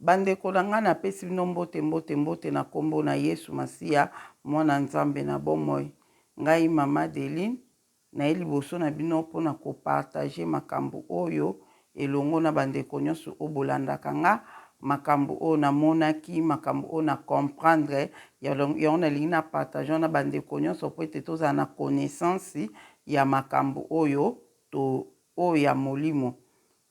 Bandeko na nga na pesi bino mbote na kombo na Yesu Masiya mwana Nzambe na bomoi. Ngai mama Deline na liboso na bino mpona kopartage makambo oyo elongo na bandeko nyonso obolandaka nga, makambo oyo namonaki, makambo oyo na comprendre yango nalingi na partage na bandeko nyonso po ete tozala na connaissance ya makambo oyo oyo ya molimo.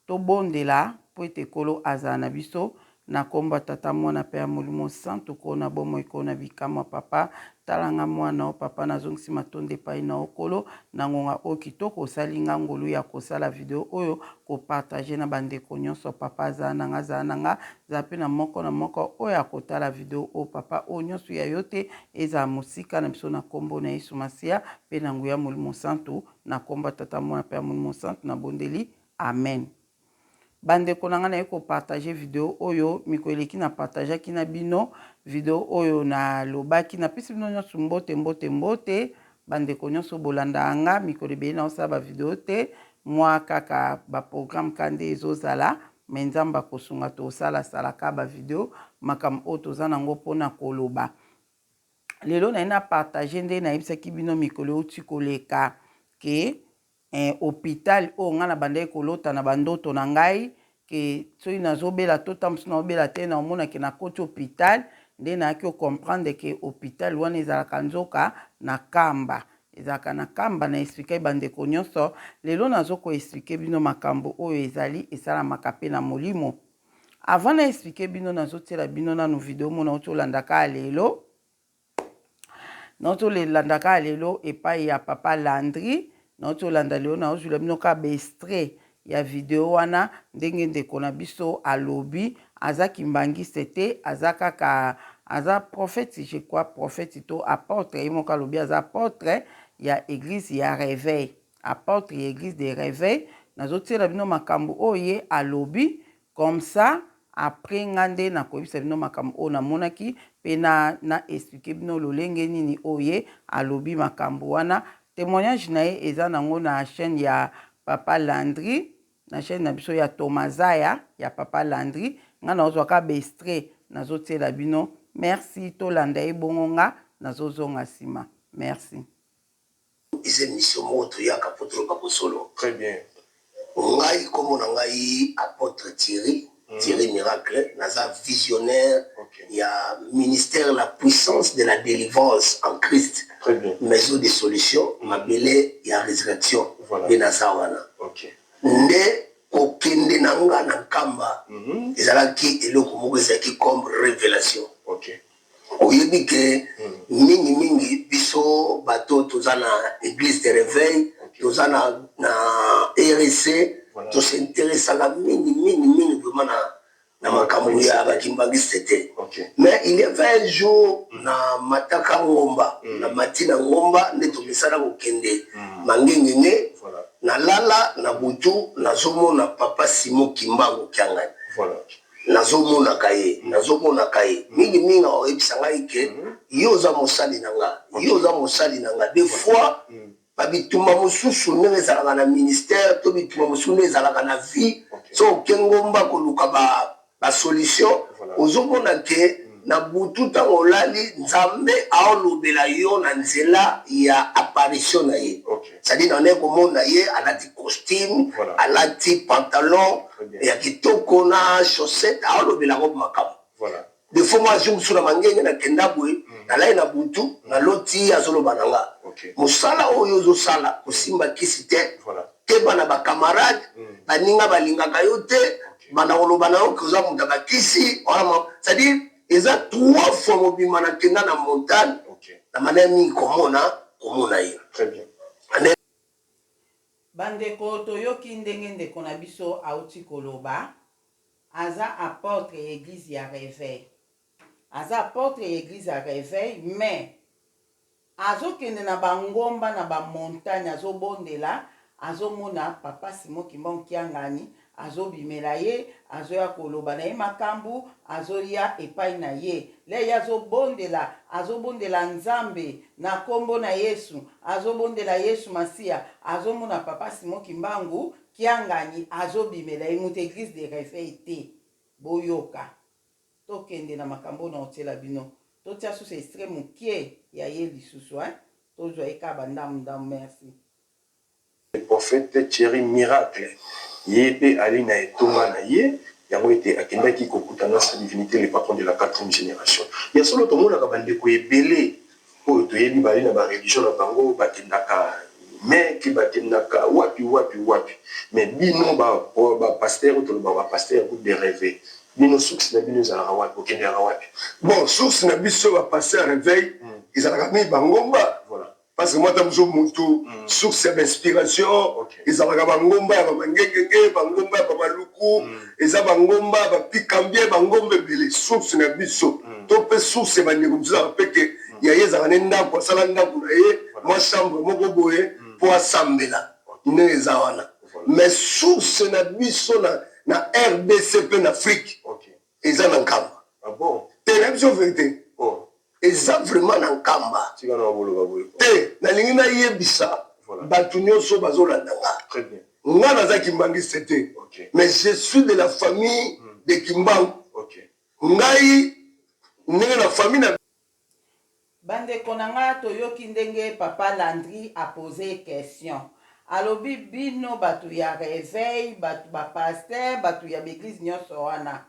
Tobondela po ete Nkolo azala na biso na kombo tata mwana pe ya molimo santu kona bomoi kona bikama papa talanga mwana o papa nazongisi matonde epai na okolo na ngonga oyo kitoko osalinga ngolu ya kosala video oyo kopartage na bandeko nyonso papa azala nanga za pe na moko oyo akotala video oyo papa oyo nyonso ya yo te ezala mosika na biso na kombo na Yesu Masiya pe na nguya molimo santu na kombo tata mwana pe ya molimo santu na bondeli amen. Bandeko na nga na yeko partage video oyo mikoleki na partage ki na bino video oyo na lobaki na pesi bino nyonso mbote bandeko nyonso bolanda nga mikolebeli na osala ba video te mwa kaka ba programme kande ezozala me Nzambe akosunga to sala ka ba video makambo oyo toza nango mpona koloba. Lelo na ina partage nde na yebisaki bino mikolo uti koleka ke hôpital o nga na bandai kolota na bandoto na ngai ke soki nazobela to tambusi na obela te na omona ke na koti hôpital nde nayaki comprendre ke hôpital wana ezalaka nzoka na kamba ezalaka na kamba na explique bandeko nyonso. Lelo nazoko explique bino makambo oyo ezali esalamaka pe na molimo. Avant na explique bino nazotiela bino nanu video mona otolandaka lelo naotolandaka lelo epai ya papa Landry naotolanda lelo naozwila bino ka bestre ya video wana ndenge ndeko na biso alobi aza kimbangiste te aza kaka aza prophète je crois prophète to apôtre moko alobi aza apôtre ya église ya réveil apôtre ya église de réveil nazotiela bino makambo oyo alobi comme ça après ngande na koyebisa bino makambo oyo namonaki pe na explique bino lolenge nini oyo alobi makambo wana. Témoignage na ye eza nango na chaîne ya papa Landry na chaîne na biso ya Tomazaya ya papa Landry nga nazwaka bestre nazotiela bino. Merci tolanda ye bongo nga nazozonga nsima. Merci. Ise mission moto ya kapotro kaposolo. Très bien. Ngai komo na ngai apôtre Thierry Miracle, naza visionnaire, il y a ministère la puissance de la délivrance en Christ, maison de solutions, ma belle il y a résurrection, de Nazawana. Nde kokende nanga na kamba, ezalaki eloko moko ezalaki comme révélation. Oyebi ke mingi biso bato tozana église de réveil, tozana na RC. To s'intéresse à mingi vraiment na makambo ya bakimbangiste te. Mais il y avait un jour na mataka ngomba na matina ngomba nde tomisala kokende mangengenge na lala na butu nazomona papa Simon Kimbango Kiangani nazomona kaye mingi oyebisa ngai ke yo za mosali nanga des fois babituma mosusu ndenge ezalaka na ministère to bituma mosusu ndenge ezalaka na vie so okengomba koluka basolution ozomona ke na butu ntango olali Nzambe aolobela yo na nzela ya apparition na ye c'est-à-dire nane komona ye alati costume alati pantalon ya kitoko na chaussette aolobela ko makambo. Des fois moi je me suis ramangé na kenda boy nalai na butu na loti azoloba nanga musala oyo ozosala kosimba kisi te te bana ba camarade baninga balingaka yo te bana koloba na yo koza mutaka kisi c'est-à-dire eza 3 fois mobima na kenda na montagne na manemi komona ye. Très bien. Bandeko toyoki ndenge ndeko na biso auti koloba aza apôtre église ya réveil. Aza apôtre église ya réveil mais azokende na bangomba na bamontagne azobondela azomona papa Simon Kimbango Kiangani azobimela ye azoya koloba na ye makambu azolia epai na ye le ye azobondela Nzambe na kombo na Yesu azobondela Yesu Masiya azomona papa Simon Kimbango Kiangani azobimela ye mutu église de réveil te boyoka tokende na makambo na otela bino totia susu extrait mokie ya ye lisusu tozwa eka bandamu merci. Le prophète Thierry Miracle yebe ali na etonga na ye yango ete akendaki kokutana sa divinité le patron de la 4e génération ya solo tomonaka bandeko ebele oyo toyebi bali na bareligion na bango bakendaka meki bakendaka wapi mais bino bapaster oyo toloba bapaster groupe de réveil bino source na bino ezalaka wapi okendaka wapi? Bon, source na biso bapaster réveil ezalaka mi bangomba. Voilà. Parce que moi, je suis source d'inspiration. Ils ont bangomba, bangengenge, bangomba, bamaluku, ils ont bangomba, bapikambie, bangombe belé. Source na biso. Topé source bani comme ça, parce que ya yeza nenda kwa sala nda kunaye, moi chambre moko boye pour assembler. Ne ezawana. Mais source na biso na RDC en Afrique. Ils ont nkamba. Ah bon? C'est la vérité. Eza vraiment na nkamba te nalingi nayebisa bato nyonso bazolanda nga nga naza kimbangisi te mais je suis de la famille de Kimbangu ngai ndenge na famille na bandeko na nga toyoki ndenge papa Landry a posé question alobi bino bato ya réveil bato bapaster bato ya baeglise nyonso wana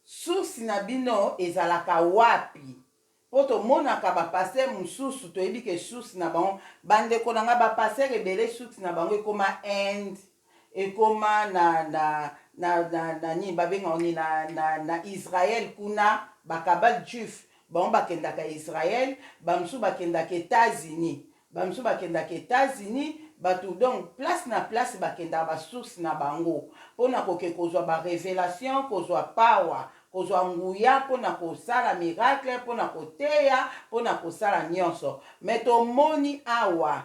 source na bino ezalaka wapi po tomonaka bapaster mosusu toyebi ke source na bango bandeko na nga bapaster ebele source na bango ekoma Inde ekoma na nini babengaka nini na Israel kuna bakabal juif bango bakendaka Israel bamosusu bakendaka États-Unis bamosusu bakendaka États-Unis bato donc place na place bakendaka basource na bango mpona koke kozwa barévélation kozwa power kozwa nguya mpona kosala miracle mpona koteya mpona kosala nyonso mais tomoni awa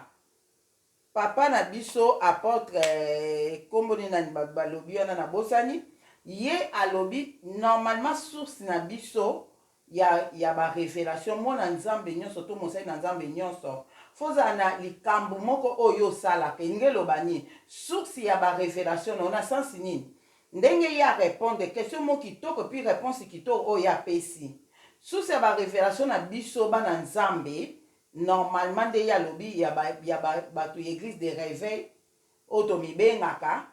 papa na biso apôtre komboni nani balobi wana na bosani ye alobi normalement source na biso ya barévélation mona nzambe nyonso to mosali na nzambe nyonso fozala na likambo moko oyo osalaka elingi eloba nini source ya barévélation na ona sensi nini ndenge ya répondre question mo kitoko puis réponse kitoko oyo apesi source ya barévélation na biso bana nzambe normalement nde ya lobi ya bato ya église de réveil oyo tomibengaka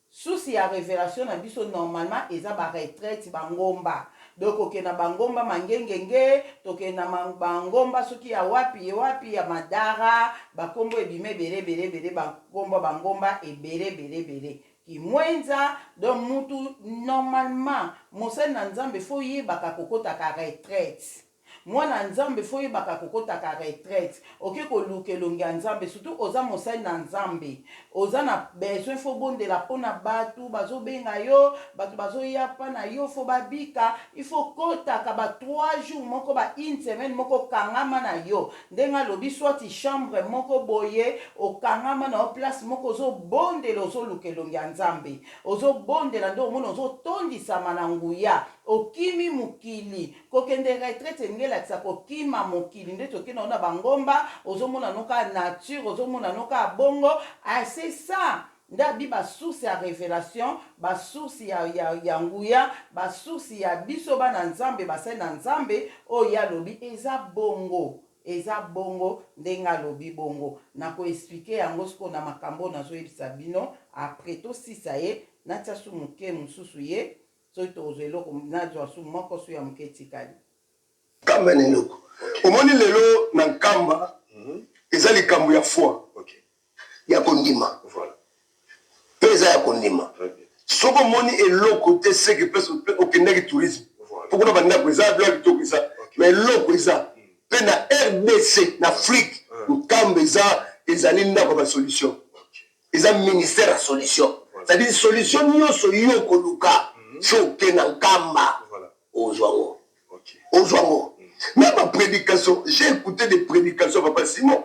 source ya révélation na biso normalement eza baretraite bangomba donc okenda bangomba mangengenge tokenda bangomba soki ya wapi ya madara bakombo ebime belebele bangomba ebele kimwenza donc mutu normalement mosali na nzambe fo yebaka kokotaka retraite mwana nzambe fo yebaka kokotaka retraite oke koluka elongi ya nzambe surtout oza mosali na nzambe oza na besoin fo bondela mpona bato bazobenga yo bato bazoya pa na yo fo babika ifo kotaka ba 3 jours moko ba 1 semaine moko kangama na yo ndenge alobi swati chambre moko boye okangama na place moko ozobondela ozoluka elongi ya nzambe ozobondela nde omona ozotondisama na nguya okimi mokili kokende retraite ngelakisa kokima mokili nde tokenda ona bangomba ozomona noka nature ozomona noka bongo c'est ça ndabi basource ya révélation basource ya nguya basource ya biso bana nzambe basali na nzambe oyo alobi eza bongo ndenge alobi bongo na koexplike yango siko na makambo nazoyebisa bino après tosisa ye natia su moke mosusu ye soki tozwa eloko nazwa su moko su ya moke etikali kamba na eloko omoni lelo na nkamba eza likambo ya foi ya kondima mpe eza ya kondima soki omoni eloko te seke place okendaki tourisme mpo kuna bandako eza bilo ya kitoko eza ma eloko eza mpe na RDC na Afrique nkamba ezali ndako ya basolution eza ministère ya solution c'est-à-dire solution nyonso yo koluka so okenda nkamba ozwango même ma prédication j'ai écouté des prédications papa Simon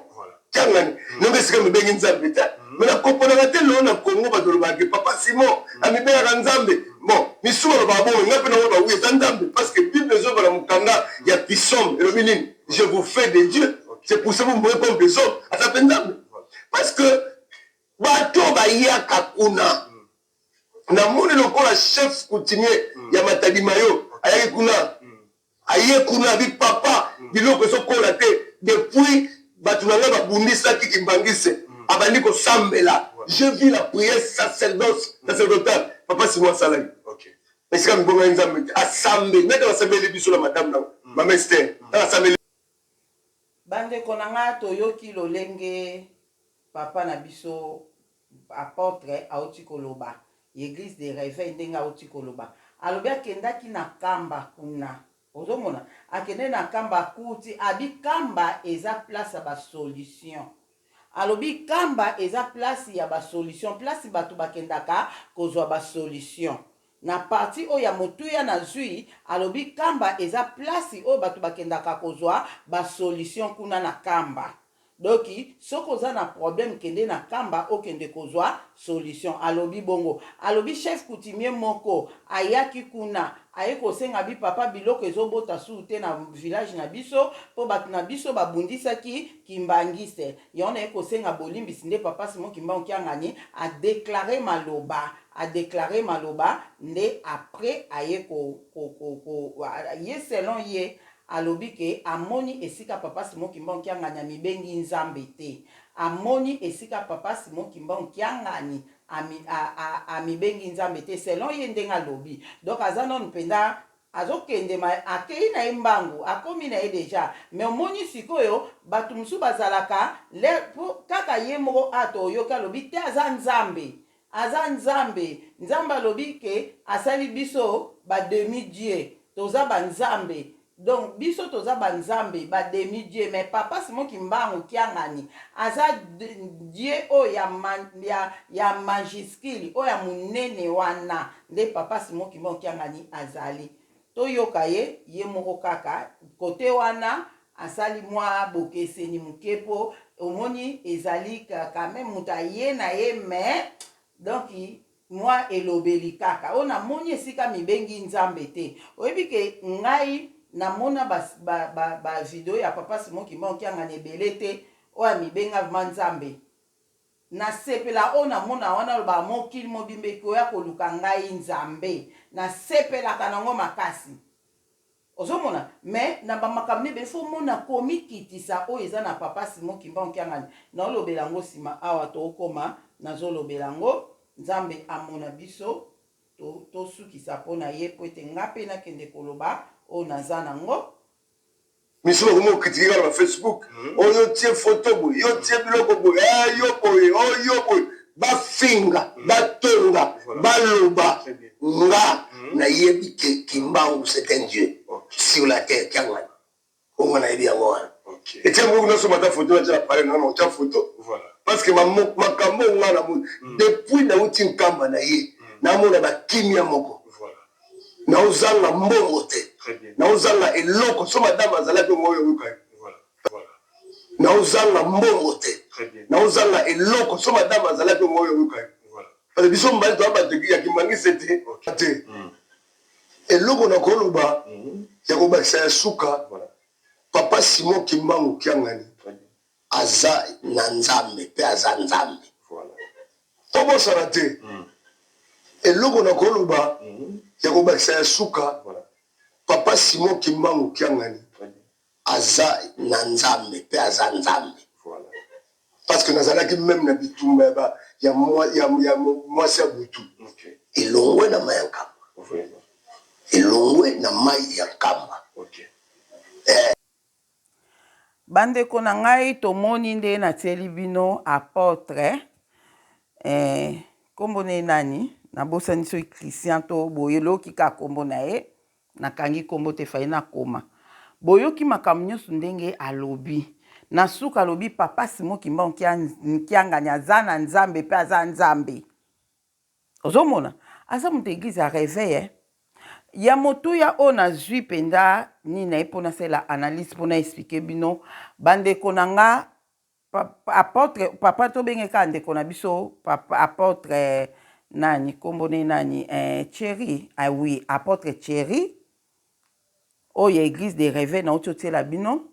tiangani nonge sika mibengi nzambe ta mais na komponaka te lelo na Congo badolobake papa Simon amibengaka nzambe bon misuba lobaka bongo nga mpe nango bawi eza nzambe parce que bible ezobala mokanda ya pisome elobi nini je vous fais des dieux c'est pour ça vous mourrez comme des hommes aza mpe nzambe parce que bato bayaka kuna namoni lokola chef coutumier ya Matadi Mayo ayaki kuna aye kuna bi papa biloko ezokola te depuis bato na ngai babundisaki kimbangise abandi kosambela. Je vis la prière sacerdotale papa Simon asalaki esika mibongo ya nzambe te asambe nete basambeli biso na madame na mama Esther asambeli. Bandeko na nga toyoki lolenge papa na biso apôtre auti koloba église de réveil ndenge auti koloba alobi akendaki na kamba kuna ozomona akende na kamba akuti abi kamba eza place ya basolution alobi kamba eza place ya basolution place bato bakendaka kozwa basolution na parti oyo ya motuya na zwi alobi kamba eza place oyo bato bakendaka kozwa basolution kuna na kamba. Doki soko oza na problème kende na kamba okende kozwa solution alobi bongo alobi chef coutumier moko ayaki kuna aye kosenga bi papa biloko ezobota su te na village na biso po bato na biso babundisaki kimbangise yona aye kosenga bolimbisi nde papa Simon Kimbangu Kiangani a déclaré maloba nde après aye ye selon ye alobi ke amoni esika papa Simon Kimbangu Kiangani amibengi nzambe te amoni esika papa Simon Kimbangu Kiangani amibengi nzambe te selon ye ndenge alobi donc aza nonu mpenza azokende akei na ye mbangu akomi na ye deja mais omoni sikoyo bato mosusu bazalaka kaka ye moko ato oyoki alobi te aza nzambe alobi ke asali biso demi dieu toza banzambe. Donc biso toza banzambe ba demi dieu mais papa Simon Kimbangu Kiangani aza dieu o ya majuscule o ya munene wana nde papa Simon Kimbangu Kiangani azali toyoka ye moko kaka kote wana asali mwa bokeseni mukepo omoni ezali quand même muta ye na ye mais donc mwa elobeli kaka ona moni esika mibengi nzambe te oyebi ke ngai na mona ba video ya papa Simon Kimbangu Kiangani ebele te oya mibenga vma nzambe na sepela o na mona wana ba mokili mobimbe koya koluka ngai nzambe na sepelaka nango makasi ozomona mais na bamakambi be fo mona komikitisa o eza na papa Simon Kimbangu Kiangani na olobela yango sima awa tokoma nazolobela yango nzambe amona biso tosukisa mpona ye po ete nga mpe nakende koloba o naza nango miso bakomi okritikaka na Facebook oyo tie foto boye yo tie biloko boye yo boye oyo boye bafinga batonga baloba nga nayebi ke Kimbangu c'est un dieu sur la terre Kiangani ongo nayebi yango wana etie moko nasoma ta foto natia pale nanga otia foto parce que makambo nga namoni depuis nauti nkamba na ye namona bakimia moko naozanga mbongo te naozanga eloko so madame azalaki oyo yokai naozanga mbongo te naozanga eloko so madame azalaki oyo yokai parce biso mbali to abateki ya kimbangise te eloko na koloba ya kobakisa ya suka papa Simon Kimbangu Kiangani aza na nzambe pe aza nzambe tobosana te eloko na koloba ya kobakisa ya suka papa Simon Kimbangu Kiangani aza na nzambe pe aza nzambe parce que nazalaki même na bitumba ya mwasi ya butu elongwe na mai ya nkamba elongwe na mai ya nkamba bandeko na ngai tomoni nde natieli bino apôtre kombo ne nani nabosani so Christian to boyeloki ka kombo na ye nakangi kombo te fai na koma boyoki makambo nyonso ndenge alobi na suka alobi papa Simon Kimbangu Kiangani aza na nzambe pe aza nzambe ozomona aza moto église ya réveil ya motuya o na zwi penda nini na ye mpona sela analyse mpona explike bino bandeko na nga apôtre papa tobengeka ndeko na biso apôtre nani kombo ne nani Thierry oui apôtre Thierry oyo église de réveil na oti otiela bino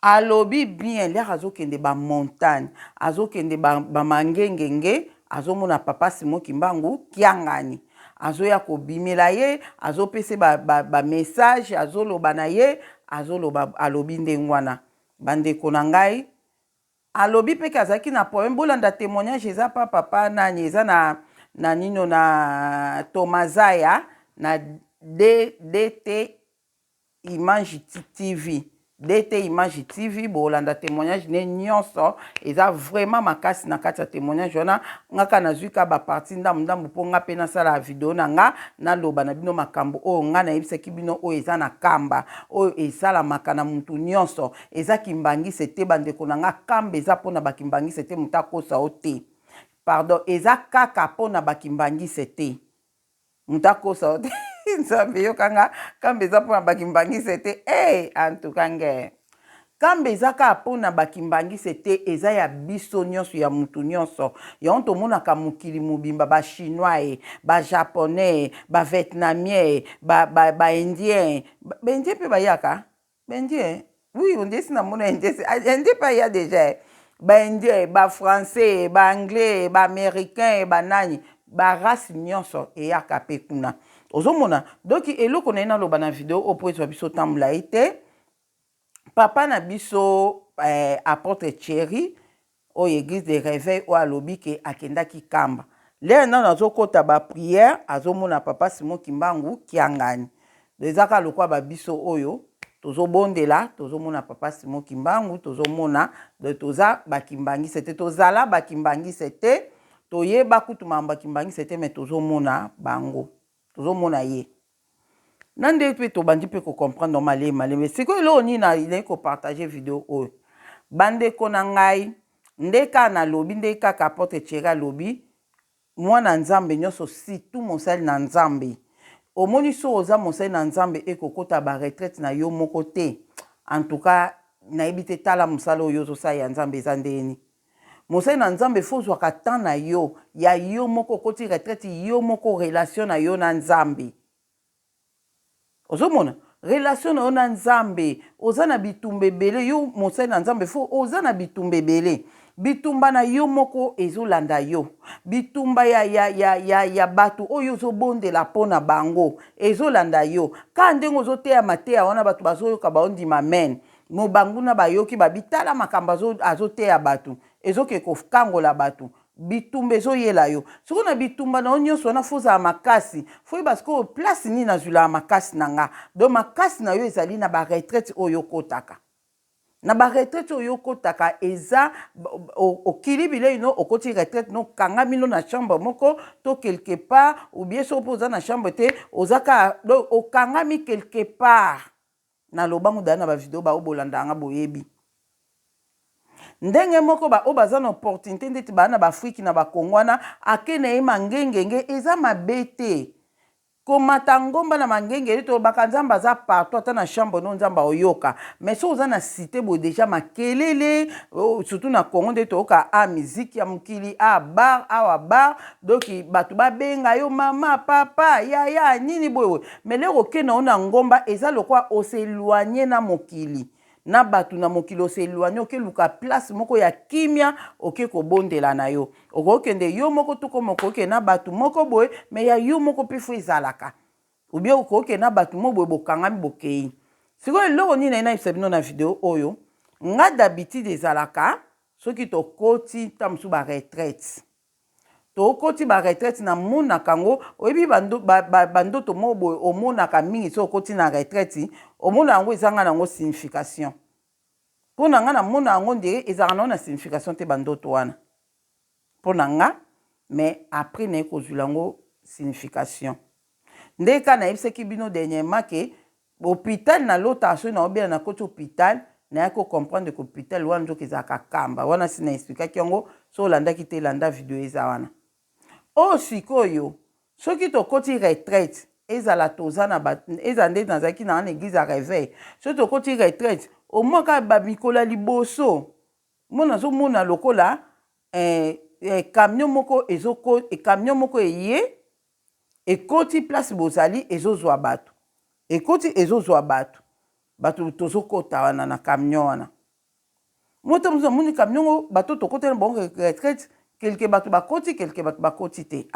alobi bien lere azokende bamontagne azokende bamangengenge azomona papa Simon Kimbangu Kiangani azoya kobimela ye azopesa ba message azoloba na ye azoloba alobi ndenge wana bandeko na ngai alobi mpe azalaki na problème bolanda témoignage eza pa papa nani eza na nino na Tomazaya na DT Image TV DT Image TV bolanda témoignage ne nyonso eza vraiment makasi na kati ya témoignage wana ngaka nazwika ba parti ndambu mpo nga mpe nasala video na nga naloba na bino makambo oyo nga nayebisaki bino oyo eza na kamba oyo esalamaka na mutu nyonso eza kimbangise te bandeko na nga kamba eza mpona bakimbangise te mutu akosa o te pardon eza kaka mpona bakimbangise te mutu akosa o te nzambe yokanga kamba eza mpona bakimbangise te antuka nge kamba eza kaka mpona bakimbangise te eza ya biso nyonso ya mutu nyonso yango tomonaka mokili mobimba bachinois bajaponais bavietnamien baindien baindien mpe bayaka baindien oui ondesi namona indien mpe aya déjà baindien bafrançais baanglais baaméricain banani barace nyonso eyaka mpe kuna ozomona donc eloko na ye naloba na video oyo po ezwa biso tambola ye te papa na biso apôtre Thierry oyo église de réveil oyo alobi ke akendaki kamba lelo nano azokota baprière azomona papa Simon Kimbangu kiangani ezaka lokwa babiso oyo tozobondela tozomona papa Simon Kimbangu tozomona toza bakimbangise te tozala bakimbangise te toyeba kutu mamba bakimbangise te me tozomona bango tozomona ye nande pe tobandi pe ko comprendre malembe sikoyo eloko nini nalingi kopartage video oyo bandeko na ngai ndeka nalobi ndeka kaka apôtre Thierry alobi mwana nzambe nyonso surtout mosali na nzambe omoni so oza mosali na nzambe ekokota baretraite na yo moko te en tout cas nayebi te tala mosala oyo ozosala ya nzambe eza ndeni mosali na nzambe fo ozwaka temps na yo ya yo moko okoti retraite yo moko relation na yo na nzambe ozomona relation na yo na nzambe oza na bitumba ebele yo mosali na nzambe fo oza na bitumba ebele bitumba na yo moko ezolanda yo bitumba ya bato oyo ozobondela mpona bango ezolanda yo ka ndenge ozoteya mateya wana bato bazoyoka baondima men mobangu na bayoki babitala makambo azoteya bato ezoke kokangola bato bitumba ezoyela yo soko na bitumba na yo nyonso wana fozala makasi foyeba sikoyo place nini nazwilaka makasi na nga donc makasi na yo ezali na baretraite oyo okotaka na baretraite oyo okotaka eza okili bilei no okoti retraite no kangami no na chambre moko to quelque part ou bien so mpo oza na chambre te ozaka okangami quelque part na lobango dala na bavideo baobolanda yanga boyebi ndenge moko oyo baza na opportunité ndeti baa na baafriki na bakongwana ake na ye mangengenge eza mabe te komata ngomba na mangengenge to bakanzamba aza partout ata na chambre no nzamba oyoka mais so oza na cité boye déjà makelele surtout na Congo nde toyoka miziki ya mokili bar awa bar donc bato babenga yo mama papa yaya nini boye mais lero okende na yo na ngomba eza lokwa oseloigne na mokili na bato na mokili oseloigne okeluka place moko ya kimia oke kobondela na yo okokende yo moko tuko moko okende na bato moko boye me ya yo moko mpe fo ezalaka ubie okokende na bato moko boye bokangami bokei sikoyo eloko nini naye nayebisa bino na video oyo nga d'habitude ezalaka soki tokoti ta mosusu baretraite tokoti baretraite na monaka yango oyebi bandoto moko boye omonaka mingi so okoti na retraite omona yango ezanga nango signification mpo na nga na mona yango ndenge ezalaka nango na signification te bandoto wana mpo na nga mais après naye kozwila yango signification ndeka nayebisaki bino dernièrement ke hôpital na lota so na obela na koti hôpital naye kocomprendre ke hôpital wana nzoka ezalaka kamba wana si na explikaki yango so olandaki te landa video eza wana oyo sikoyo soki tokoti retraite ezala toza na eza nde nazalaki na wana église ya réveil soki tokoti retraite omwaka bamikola liboso mona azomona lokola camion moko eye ekoti place bozali ezozwa bato ekoti ezozwa bato tozokota wana na camion wana moto mozo moni camion bato tokota na bango retraite quelque bato bakoti quelque bato bakoti te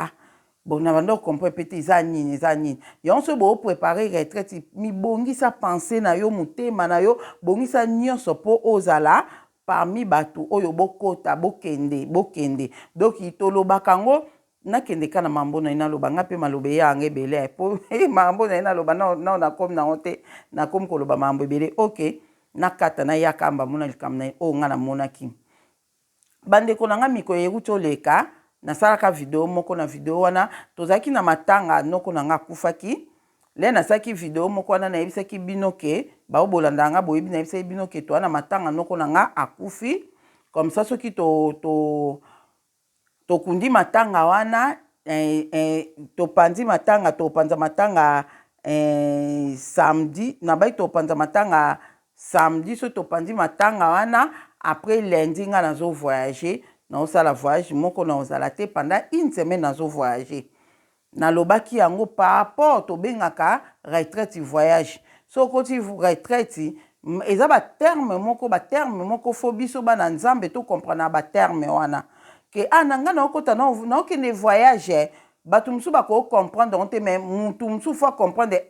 bon na bando comprendre peut-être eza nini yonso bo préparer retraite mi bongisa penser na yo mutema na yo bongisa nyonso po ozala parmi bato oyo bokota bokende donc itolobaka ngo nakende kana mambo na ina loba nga pe malobe ya nge bele po mambo na ina loba na kom na ote na kom ko loba mambo bele OK nakata na yakamba mona likamna o nga na monaki bande ko nga miko yeruto leka na salaka video moko na video wana tozaki na matanga noko na nga kufaki le na saki video moko wana na yebisaki binoke ba obolanda nga boyebi na yebisaki binoke to na matanga noko na nga akufi comme ça soki to kundi matanga wana to panzi matanga to panza matanga samedi na bai to panza matanga samedi so to panzi matanga wana après lundi nga nazo voyager na osala voyage moko na ozala te pendant une semaine nazo voyager na lobaki yango par rapport to bengaka retraite voyage so koti retraite eza ba terme moko fo biso bana nzambe to comprendre ba terme wana ke ananga na okota na okende voyage bato musu bako comprendre on te mais mutu musu faut comprendre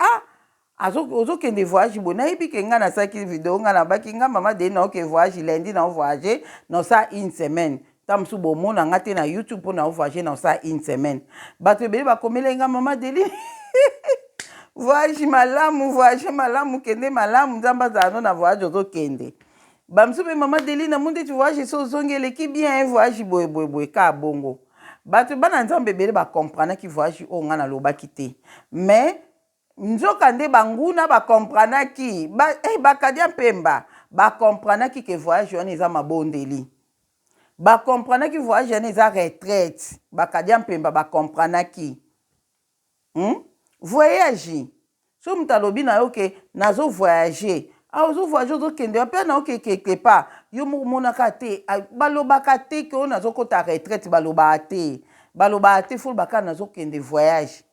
ozokende voyage bo nayebi ke nga na saki video nga na baki nga mama de na oke voyage lundi na voyage na ça une semaine tamsu bo mona nga te na YouTube pour na voyage na ça une semaine bato ebele bakomela nga mama deli voyage malamu kende malamu nzamba zano na voyage ozokende bamsu be mama deli na munde tu voyage so zongele ki bien voyage boy ka bongo bato bana nzambe ebele ba comprendre ki voyage o nga na lobaki te mais nzoka nde banguna ba comprendre ki bakadia mpemba ba comprendre ki ke voyage wana eza mabondeli ba comprendre ki voyage wana eza retraite bakadia mpemba ba comprendre ki voyage so mutalobi na yo ke nazo voyager ozo voyager ozokende ape na oke quelque part yo monaka te balobaka te ke o nazokota retraite balobaka te fo baka nazokende voyage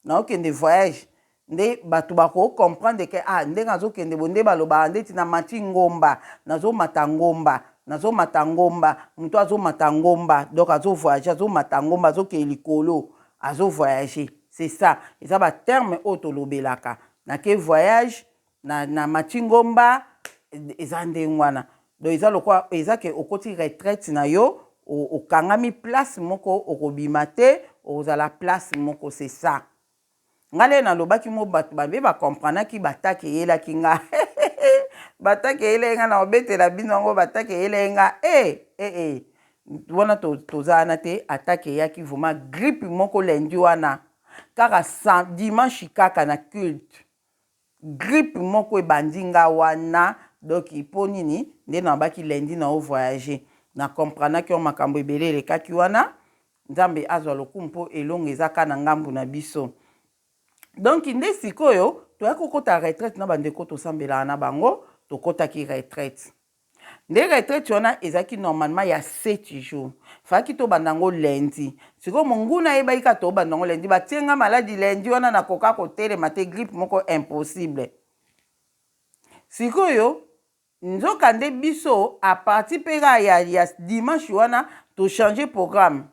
na okende voyage nde bato bako comprendre ke nde nazokende bo nde balobaka ndeti na mati ngomba nazomata ngomba mutu azomata ngomba donc azovoyage azomata ngomba azoke likolo azovoyage c'est ça eza ba terme oyo tolobelaka nake voyage na mati ngomba eza ndenge wana donc eza lokwa eza ke okoti retraite na yo okangami place moko okobima te ozala place moko c'est ça ngale na lobaki mo bato babe ba comprendre ki batake yelaki nga batake yelenga na obetela bino ngo batake yelenga wana tozana te atake yaki vraiment grippe moko lendi wana kaka dimanche kaka na culte grippe moko ebandinga wana donc ipo nini nde na baki lendi na o voyager na comprendre ki o makambo ebele elekaki wana nzambe azwa lokumu mpo elongo ezaka na ngambu na biso donc nde sikoyo toyaki kokota retraite na bandeko tosambelaka na bango tokotaki retraite nde retraite wana ezalaki normalement ya 7 jours faki tobanda ngo lundi sikoyo monguna ayebaki ka tobanda ngo lundi batienga maladi lundi wana nakoka kotelema te grippe moko impossible sikoyo nzoka nde biso apartir mpeka ya dimanche wana tochange programme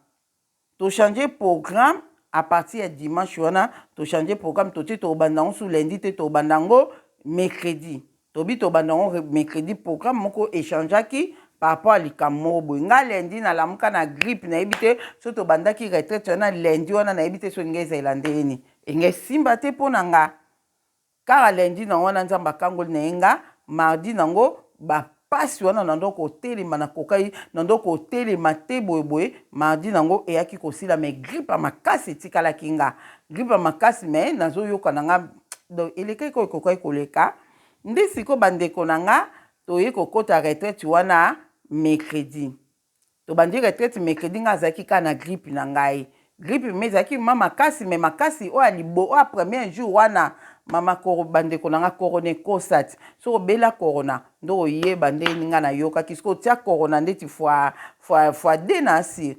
à partir ya dimanche wana tochange programme toti tobanda ngo su lundi te tobanda ngo mercredi tobi tobanda ngo mercredi programme moko échangeaki par rapport à likambo moko boye nga lundi nalamuka na grippe nayebi te so tobandaki retraite wana lundi wana nayebi te so nga ezala ndeni enge simba te mpo na nga kaka lundi na wana nzambe akangoli na ye nga mardi nango bapasi wana na ndoko kotelema na kokai na ndoko kotelema te boyeboye mardi nango eyaki kosila me grippe makasi etikalaki nga grippe makasi me nazoyoka na nga donc elekaki koyo ekokai koleka nde siko bandeko na nga toye kokota retraite wana mercredi tobandi retraite mercredi nga azalaki kaka na grippe na ngai grippe me ezalaki ma makasi me makasi oyo alibo oyo premier jour wana mama bandeko na nga korona ekosa ti so obela korona ndo oyeba nde nga nayokaki siko otia korona ndeti fois de na asire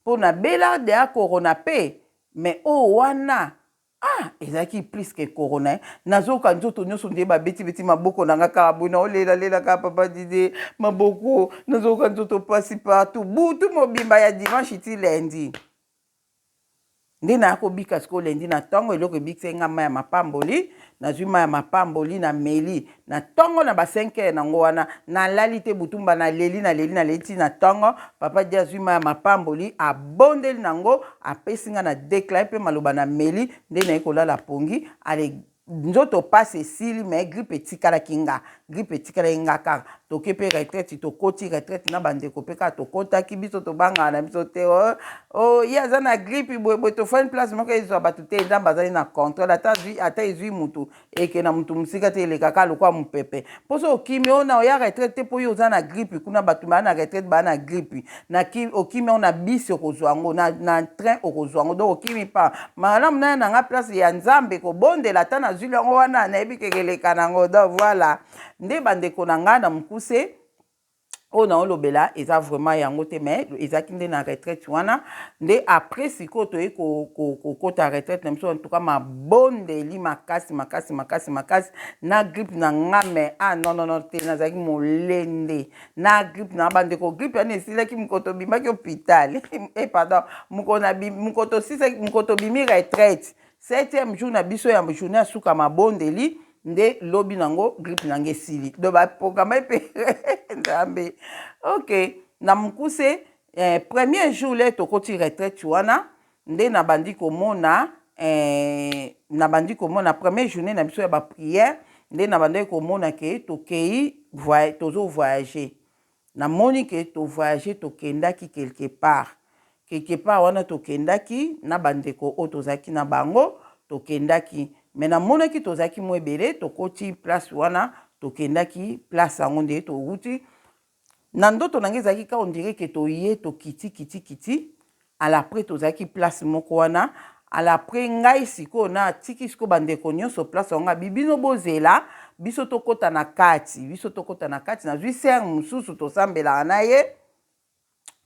mpo na bela de ya korona mpe me oyo wana ezalaki plus ke korona nazoka nzoto nyonso nde babeti maboko na nga kaka boye naolela kaka papa dide maboko nazoka nzoto pasi partout butu mobimba ya dimanche ti lundi nde na kobika siko lendi na tongo eloko ebikisa nga mai ya mapamboli nazwi mai ya mapamboli na meli na tongo na ba 5 heures nango wana nalali te butumba na leli ti na tongo papa dia azwi mai ya mapamboli abondeli nango apesi nga na déclare mpe maloba na meli nde naye kolala pongi ale nzoto passe esili me grippe etikalaki nga grippe etikalaki nga kaka toke mpe retraite tokoti retraite na bandeko mpe kaka tokotaki biso tobangana na biso te ye aza na grippe boye tofani place moko ezwa bato te nzambe azali na contrôle ata ezwi mutu eke na mutu mosika te elekaka lokwa mopepe mpo so okimi oyo na oya retraite te mpo yo oza na grippe kuna bato baa na retraite baa na grippe okimi oyo na bisi okozwa yango na train okozwa yango donc okimi pa malamu naye nanga place ya nzambe kobondela ata nazwi yango wana nayebi kekeleka nango donc voilà nde bandeko na ngai na mokuse oyo naolobela eza vraiment yango te mais ezalaki nde na retraite wana nde après sikoyo toyei kokota retraite na biso en tout cas mabondeli makasi na grippe na nga mais non te nazalaki molende na grippe na bandeko grippe wana esilaki mokoto obimaki hôpital pardon mokoto obimi retraite 7e jour na biso ya journée ya suka mabondeli nde lobi nango grippe nango esili do baprograme mpe nzambe ok na mokuse premier jour le tokoti retraite wana nde nabandi komona premier journée na biso ya baprière nde nabandaki komona ke tokei tozo voyager namoni ke tovoyage tokendaki quelque part wana tokendaki na bandeko oyo tozalaki na bango tokendaki me namonaki tozalaki mo ebele tokoti place wana tokendaki place yango nde towuti na ndoto nange ezalaki ka ondire ke toye tokiti alapres tozalaki place moko wana alapres ngai sikoyo na tiki sikoyo bandeko nyonso place yango bino bozela biso tokota na kati nazwi ser mosusu tosambelaka na ye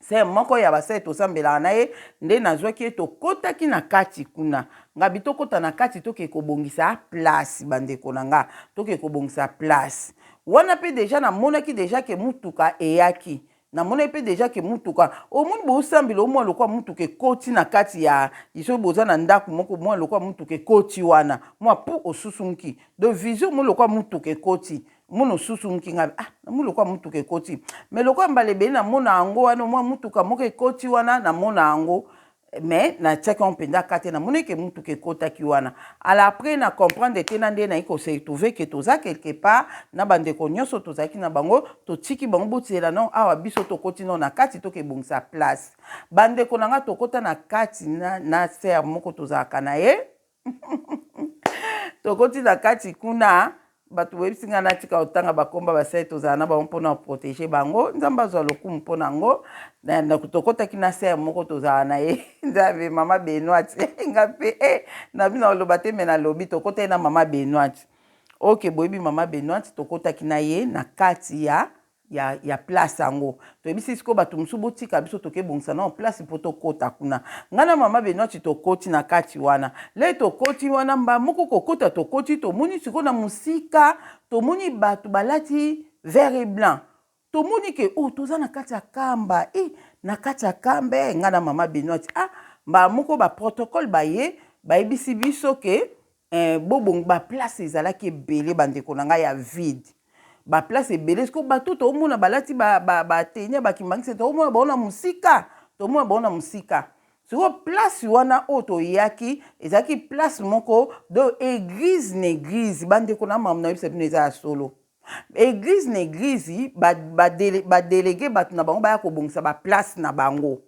se moko ya basali tosambelaka na ye nde nazwaki ye tokotaki na kati kuna ngabi tokota na kati toke kobongisa place bandeko na nga toke kobongisa place wana mpe deja namonaki deja ke mutuka eyaki namonaki mpe deja ke mutuka omoni bosambela omwana lokwa mutuka ekoti na kati ya iso boza na ndako moko mwana lokwa mutuka ekoti wana mwa pu osusunki de vision mo lokwa mutuka ekoti mono susunki nga namu lokwa mutuka ekoti me lokwa mbala ebele namona yango wana mwa mutuka moko ekoti wana namona yango mais natiaki yango mpenza kati namoni ke mutuka ekotaki wana ala après na comprendre te na nde nayi kosetrouve ke toza quelque part na bandeko nyonso tozalaki na bango totiki bango botiela no awa biso tokoti no na kati tokebongisa place bandeko na nga tokota na kati na ser moko tozalaka na ye tokoti na kati kuna bato boyebisi nga natika otanga bakomba basali tozala na bango mpona koprotege bango nzambe azwa lokumu mpona yango tokotaki na ser moko tozala na ye nzambe mama benoite nga mpe na bino oloba te me nalobi tokotaki na mama benoite ok boyebi mama benoite tokotaki na ye na kati ya place yango toyebisi sikoyo bato mosusu botika biso tokebongisa na place mpo tokota kuna ngai na mama benoite tokoti na kati wana le tokoti wana mba moko kokota tokoti tomoni sikoyo na mosika tomoni bato balati vert et blanc tomoni ke toza na kati ya kamba na kati ya kamba ngai na mama benoite mba moko baprotocole bayebisi biso ke bobongo baplace ezalaki ebele bandeko na ngai ya vide baplace ebele siko bato tomona balati batenia bakimbangisa tomona baona mosika siko place wana oyo toyaki ezalaki place moko do église na église bandeko na mamu na yebisa bino eza ya solo église na église badelege bato na bango baya kobongisa baplace na bango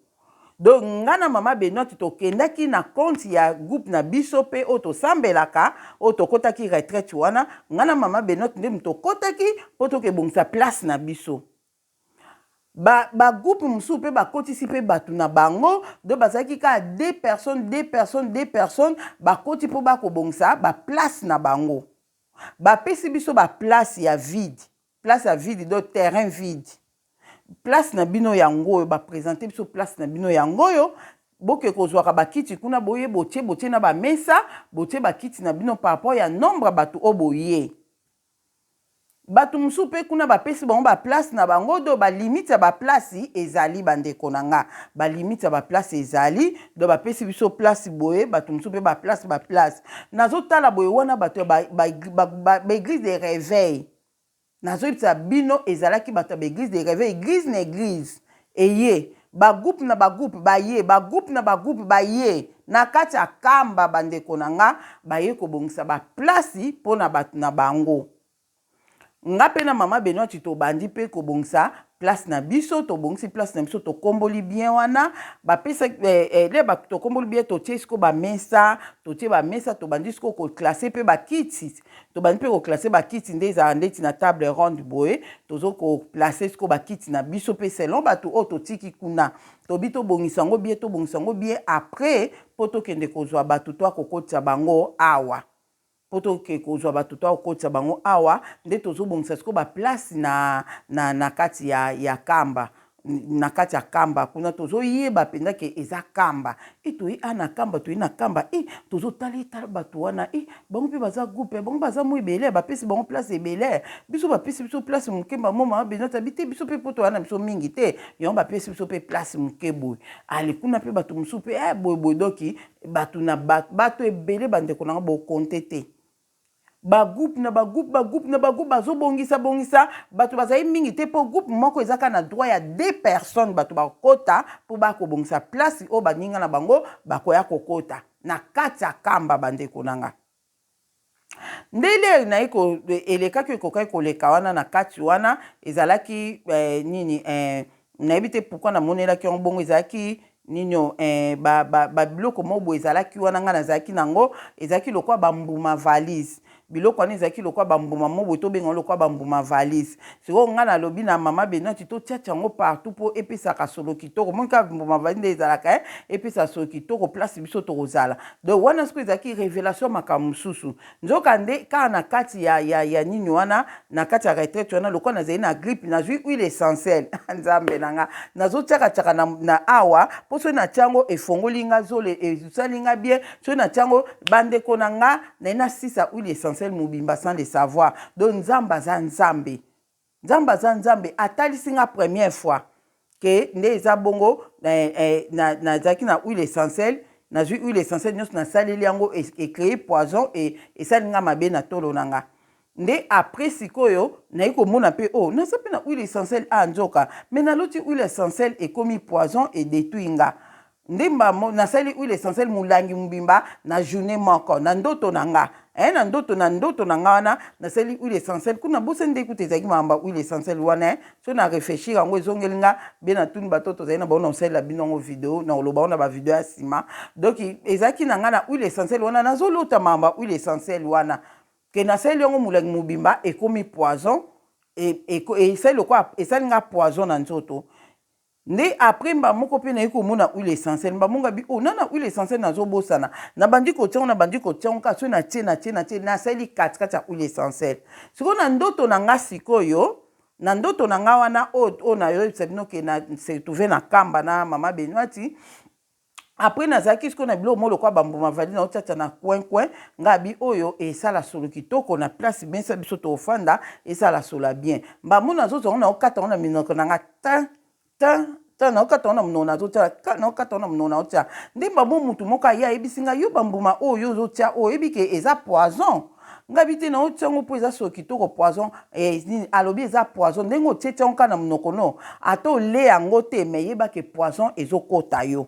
donc nga na mama benoite tokendaki na compte ya groupe na biso mpe oyo tosambelaka oyo tokotaki retraite wana nga na mama benoite nde tokotaki mpo tokebongisa place na biso bagroupe mosusu mpe bakotisi mpe bato na bango do bazalaki kaka 2 personnes bakoti mpo bakobongisa baplace na bango bapesi biso baplace ya vide do terrain vide place na bino yango oyo baprésente biso place na bino yango oyo boke kozwaka bakiti kuna boye botie na bamesa botie bakiti na bino par rapport ya nombre bato oyo boye bato mosusu mpe kuna bapesi bango baplace na bango do balimite ya baplace ezali bandeko na nga balimite ya baplace ezali do bapesi biso place boye bato mosusu mpe baplace nazotala boye wana bato ya baeglise de réveil nazoyebisa bino ezalaki bato ya baeglise de réveil église na église eye bagroupe na bagroupe baye bagroupe na bagroupe baye na kati ya kamba bandeko na nga baye kobongisa baplace mpo na bato na bango nga pe na mama Benoît tobandi pe kobongisa place na biso tobongisi place na biso tokomboli bien wana bapesa le tokomboli bien totie siko bamesa totie bamesa tobandi siko koklase pe bakiti tobandi pe koklase bakiti nde ezala ndeti na table ronde boye tozo koplace siko bakiti na biso pe selon bato oyo totiki kuna tobi tobongisa yango bien après po tokende kozwa bato to akokotisa bango awa poto ke kozwa bato to akotisa bango awa nde tozobongisa siko baplace na kati ya kamba na kati ya kamba kuna tozoyeba mpenza ke eza kamba toyi na kamba toyi na kamba tozotala bato wana bango mpe baza groupe bango baza mo ebele bapesi bango place ebele biso bapesi biso place moke bango mama Benoît abi te biso mpe poto wana biso mingi te yango bapesi biso mpe place moke boye ale kuna mpe bato mosusu mpe boye doki bato ebele bandeko nanga bokonte te bagroupe na bagroupe bazobongisa bato bazali mingi te po groupe moko ezaka na droit ya 2 personnes bato bakota po bakobongisa place oyo baninga na bango bakoya kokota na kati ya kamba bandeko nanga ndele na elekaki ekokaki koleka wana na kati wana ezalaki nini nayebi te pourquoi namonelaki yango bongo ezalaki nino babiloko mobo ezalaki wana nga nazalaki nango ezalaki lokwa bambuma valise biloko wana ezalaki lokwa bambuma mobo tobenga lokwa bambuma valise sikoyo nga nalobi na mama Benoît totiatia yango partout mpo epesaka solo kitoko monka bambuma valise nde ezalaka epesaka solo kitoko place biso tokozala donc wana sikoyo ezalaki révélation makambo mosusu nzoka nde kaka na kati ya nini wana na kati ya retraite wana lokwa nazali na grippe nazwi huile essentielle nzambe na nga nazotiakatiaka na awa mpo soki natia yango efongoli nga zolo esali nga bien soki natia yango bandeko na nga naye nasisa huile essentielle mobimba sans le savoir donc nzambe aza nzambe atalisi nga première fois ke nde eza bongo nazalaki na huile essentielle nazwi huile essentielle nyonso nasaleli yango ecrée poison esali nga mabe na tolo na nga nde après sikoyo nayi komona mpe naza mpe na huile essentielle nzoka me naloti huile essentielle ekomi poison edétruit nga nde nasali huile essentielle molangi mobimba na journée moko na ndoto na nga na ndoto na nga wana nasali huile essentielle kuna bose nde ekuta ezalaki maamba huile essentielle wana so na réfléchir yango ezongeli nga be na tuni bato tozali na bango na osalela bino yango video na oloba ngo na bavideo ya nsima donc ezalaki na nga na huile essentielle wana nazolota maamba huile essentielle wana ke nasali yango molangi mobimba ekomi poison esali nga poison na nzoto nde après moko mpe nayi komona huile essentielle monga bi nana huile essentielle nazobosana nabandi kotiango kaka so natie nasali katikati ya huile essentielle sikoyo na ndoto na nga sikoyo na ndoto na nga wana oyo nayoyebisa bino ke se trouve na kamba na mama Benoît après nazalaki sikoyo na biloko mo lokwa bambuma valise naotiatia na coin nga bi oyo esala solo kitoko na place bien sa biso tofanda esala solo bien mbamona nazozongo naokata ngo na minoko na nga naokata wana mnona azotia naokata wana mnona otia nde mbamo mutu moko aya ayebisi nga yo bambuma oyo ozotia oyo oyebi ke eza poison ngabi te naotia yango mpo eza solo kitoko poison alobi eza poison ndenge otietia yango kaka na monoko no ata ole yango te me yeba ke poison ezokota yo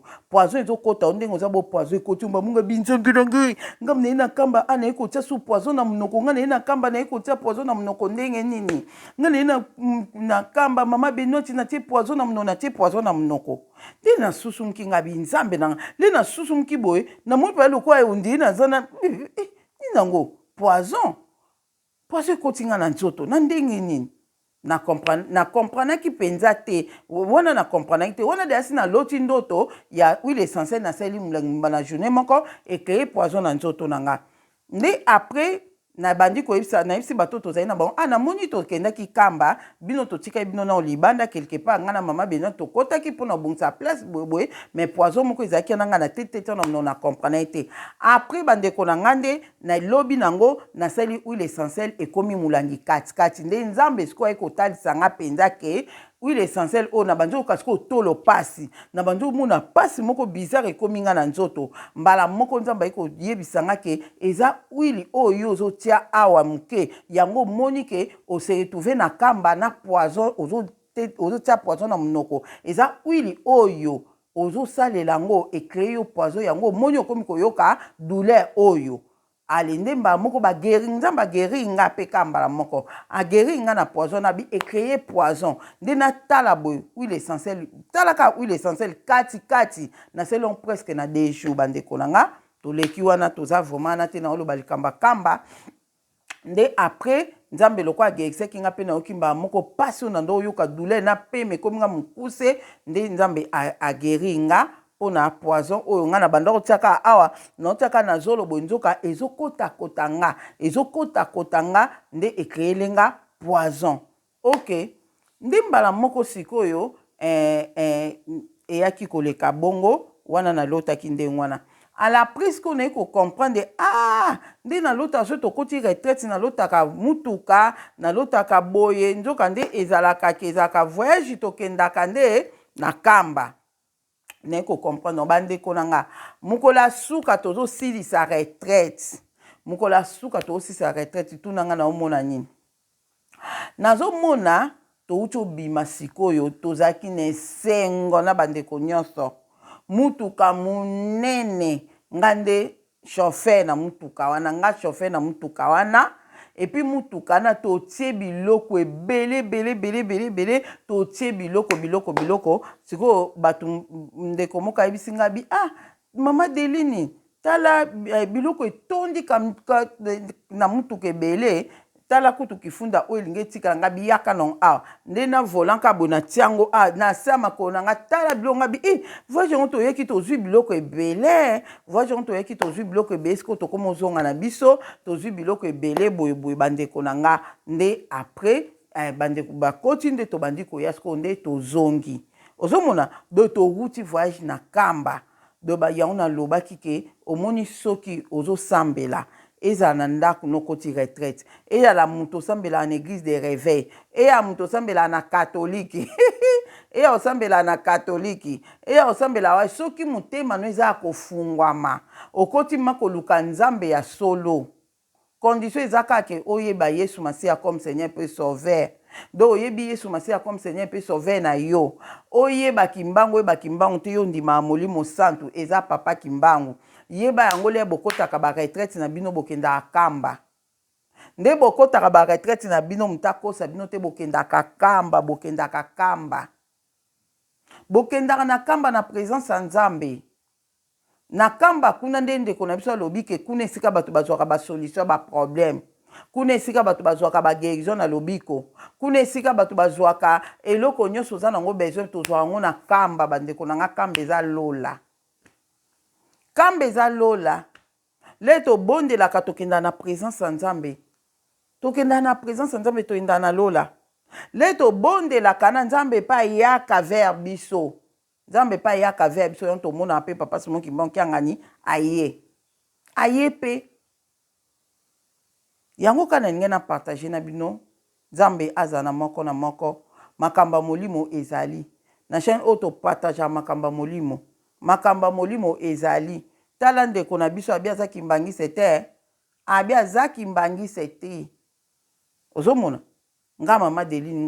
ndenge oza bo poison ekoti mbamunga binzambe na ngai ngam naye na kamba naye kotia su poison na monoko nga naye na kamba naye kotia poison na monoko ndenge nini nga naye na kamba mama Benoît natie poison na monoko natie poison na monoko te nasusumuki nga binzambe na nga le nasusumuki boye namoni pa lokwa ondiri naza na ninango poison ekoti nga na nzoto na ndenge nini na komprenaki mpenza te wana na komprenaki te wana deasi na loti ndoto ya huile essentielle nasali molangi na journée moko ekeye poison na nzoto na nga nde après na bandi koyebisa na yebisi bato tozali na bango na moni tokendaki kamba bino totika bino na libanda quelque part nga na mama beno tokotaki mpona bongisa place boye mais poison moko ezalaki na nga na tete na comprendre te après bandeko na nga nde na lobi nango nasali huile essentielle ekomi mulangi kati nde nzambe sikoyo ekotalisa nga mpenza ke huile essentielle o na banzo kasi ko tolo pasi na banzo muna pasi moko bizarre ekomi nga na nzoto mbala moko nzambe iko yebisa nga ke eza huile oyo ozotia awa muke yango moni ke ose retrouver na kamba na poison ozotia poison na monoko eza huile oyo ozosalela yango ecrée yo poison yango moni okomi koyoka douleur oyo alende mba moko bageri nzamba bageri nga pe kambala moko ageri nga na poison na bi ecréer poison nde na tala boy huile essentielle tala ka huile essentielle kati na selon presque na 2 jours bandeko na nga toleki wana toza vraiment na te na oloba kamba nde après nzambe loko agerisaki nga pe na okimba moko pasi na ndo yoka douleur na peme komi nga mukuse nde nzambe ageri nga pona poison oyo nga na banda kotiaka awa na otiaka na zolo boye nzoka ezokota nga nde ekreele nga poison ok ndi mbala moko sikoyo eyaki koleka bongo wana nalotaki ndenge wana à la prise qu'on a comprendre nde na lota so tokoti retraite na lotaka mutuka na lotaka boye nzoka nde ezalaka voyage tokendaka nde na kamba ne ko comprendre bande konanga mukola suka tozo silisa retraite tunanga na omona nini nazo mona toucho bima sikoyo tozaki ne sengo na bande ko nyonso mutuka munene ngande chauffeur na mutuka wana et puis mutuka na totie biloko ebele totie biloko siko batu ndeko moka yebisinga bi mama Delini tala biloko etondi na mutuka ebele tala kutu kifunda oyo elingi etikala nga biyaka non nde na volant ka bona tiango na sama kona nga tala biloko nga bi voyage ngo toyeki tozwi biloko ebele siko tokoma ozonga na biso tozwi biloko ebele boye bandeko na nga nde après bandeko bakoti nde tobandi koya siko nde tozongi ozomona do toruti voyage na kamba do yango nalobaki ke omoni soki ozosambela eza na ndako nokoti retraite eyala mutu osambela na église de réveil eya mutu osambela na katoliki eya osambela na katoliki eya osambela wa soki motema no eza kofungwama okoti makoluka nzambe ya solo condition eza kaka oyeba Yesu Masiya comme Seigneur pe sauveur do oyebi Yesu Masiya comme Seigneur pe sauveur na yo oyeba kimbangu te yo ndima molimo santu eza papa kimbangu yeba yango le bokotaka ba retraite na bino bokenda kamba nde bokotaka ba retraite na bino mutakosa bino te bokendaka kamba bokendaka na kamba na présence ya Nzambe na kamba kuna nde ndeko na biso alobi ke kuna esika bato bazwaka ba solution ba problème kuna esika bato bazwaka ba guérison na lobiko kuna esika bato bazwaka eloko nyonso za nango besoin tozwa ngo na kamba bandeko na nga kamba eza lola le tobondelaka tokenda na présence ya Nzambe toyenda na lola le tobondelaka na Nzambe pa yaka vers biso yon tomona pe papa Simon Kimbangu angani aye pe yango kana ninge na partager na bino Nzambe aza na moko makamba molimo ezali na chaîne auto partager makamba molimo ezali tala ndeko na biso abia zaki mbangise te ozomona nga mama Delini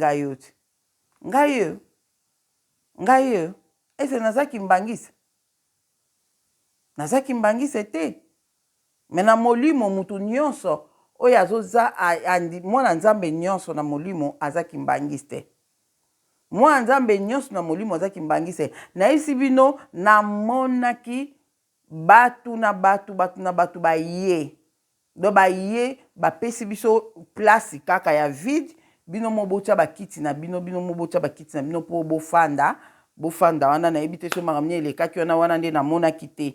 ngayo ese nazaki mbangise te mena molimo mutu nyonso oyo azoza mwana Nzambe nyonso na molimo azaki mbangise te mwana Nzambe nyonso na molimo azaki mbangise na isi bino namonaki batu na batu baye bapesi biso place kaka ya vide bino mobotia bakiti na bino po bofanda wana na yebi te so makamni elekaki wana nde namonaki te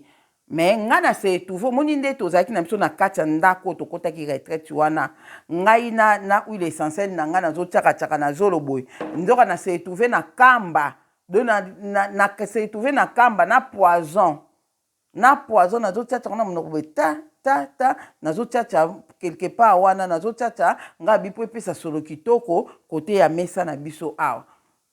mais nga na se etouve omoni nde tozalaki na biso na kati ya ndako tokotaki retraite wana ngai na huile essentielle na nga nazotiakatiaka na zolo boye nzoka na se etouve na kamba do na se etouve na kamba na poison nazotiatiaka na monoko boye ta nazotiatia quelque part wana nazotiatia nga bipo epesa solo kitoko kote ya mesa na biso awa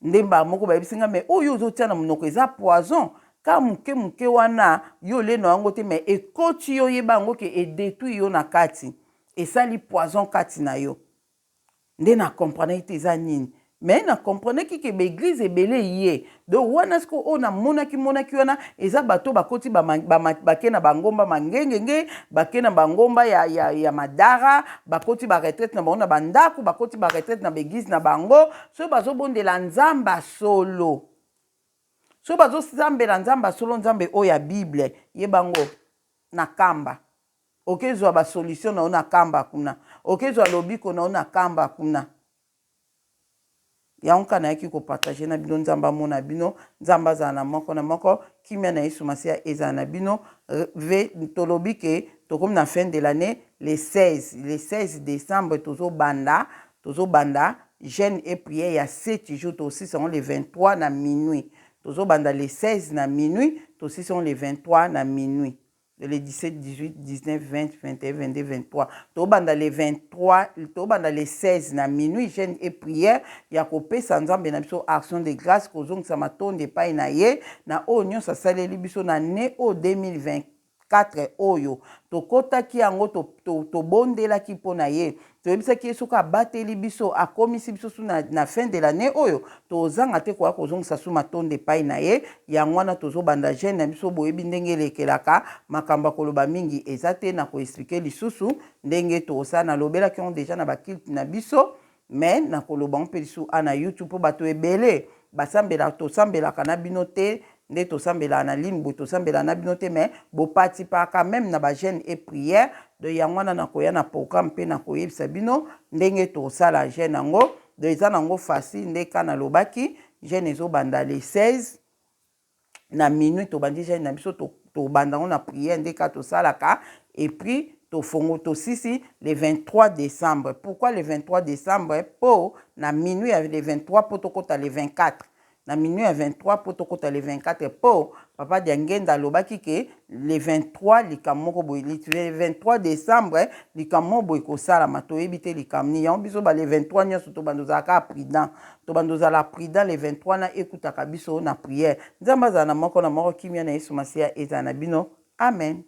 ndemba moko bayebisi nga me oyo ozotia na monoko eza poison ka muke wana yo leno yango te me ekoti yo yeba yango ke edetui yo na kati esali poison kati na yo nde na comprendre te eza nini mais na comprendre ke baeglise ebele ye donc wana siko oyo namonaki wana eza bato bakoti bake na bangomba mangengenge bake na bangomba ya madara bakoti baretraite na bango na bandako bakoti baretraite na baeglise na bango so bazobondela nzamba solo so bazosambela nzamba solo nzambe oyo ya bible ye bango na kamba okezwa basolution na yo na kamba kuna okezwa lobiko na yo na kamba kuna yango kana yaki kopartage na bino nzamba amona bino nzamba azala na moko kimia na Yesu Masiya ezala na bino tolobi ke tokomi na fin de l'année le 16 décembre tozobanda jeûne et prière ya 7 jours tosisongo le 23 na minuit tozobanda le 16 na minuit tosisongo le 23 na minuit le 17, 18, 19, 20, 21, 22, 23. Tobanda le 23, tobanda le 16 na minuit, jeûne et prière. Ya kopesa nzambe na biso action de grâce kozong sa matonde epai na ye na oyo nyonso asaleli biso na ne o 2024 oyo. Tokotaki yango tobondelaki mpo na ye. Toyebisaki ye soki abateli biso akomisi biso su na fin de l'année oyo tozanga te koya kozongisa su matonde epai na ye yango wana tozobanda jeune na biso boyebi ndenge elekelaka makambo ya koloba mingi eza te na koexplike lisusu ndenge tosala nalobelaki yango deja na bakilte na biso mais na koloba ngo mpe lisusu ana YouTube mpo bato ebele tosambelaka na bino te nde tosambelaka na ligne boye tosambelaka na bino te mais boparticipaka même na bajeune et prière de yango wana na koya na programme mpe na koyebisa bino ndenge tosala jeune yango de eza nango facile nde ka nalobaki jeune ezobanda le 16 na minuit tobandi jeune na biso tobanda ngo na prière nde ka tosalaka et puis tofongo tosisi le 23 décembre. Pourquoi le 23 décembre? Po na minuit avec le 23 po tokota le 24. Na minuit à 23 po tokota le 24 po papa Diangenda lobaki ke le 23 likamoko boy le 23 décembre likamo boy ko sala matoyebi te likamni yango biso ba le 23 nyoso to bandozaka prudent to bandozala prudent le 23 na ekutaka biso na prière nzamba za na moko kimia na Yesu Masiya eza na bino amen.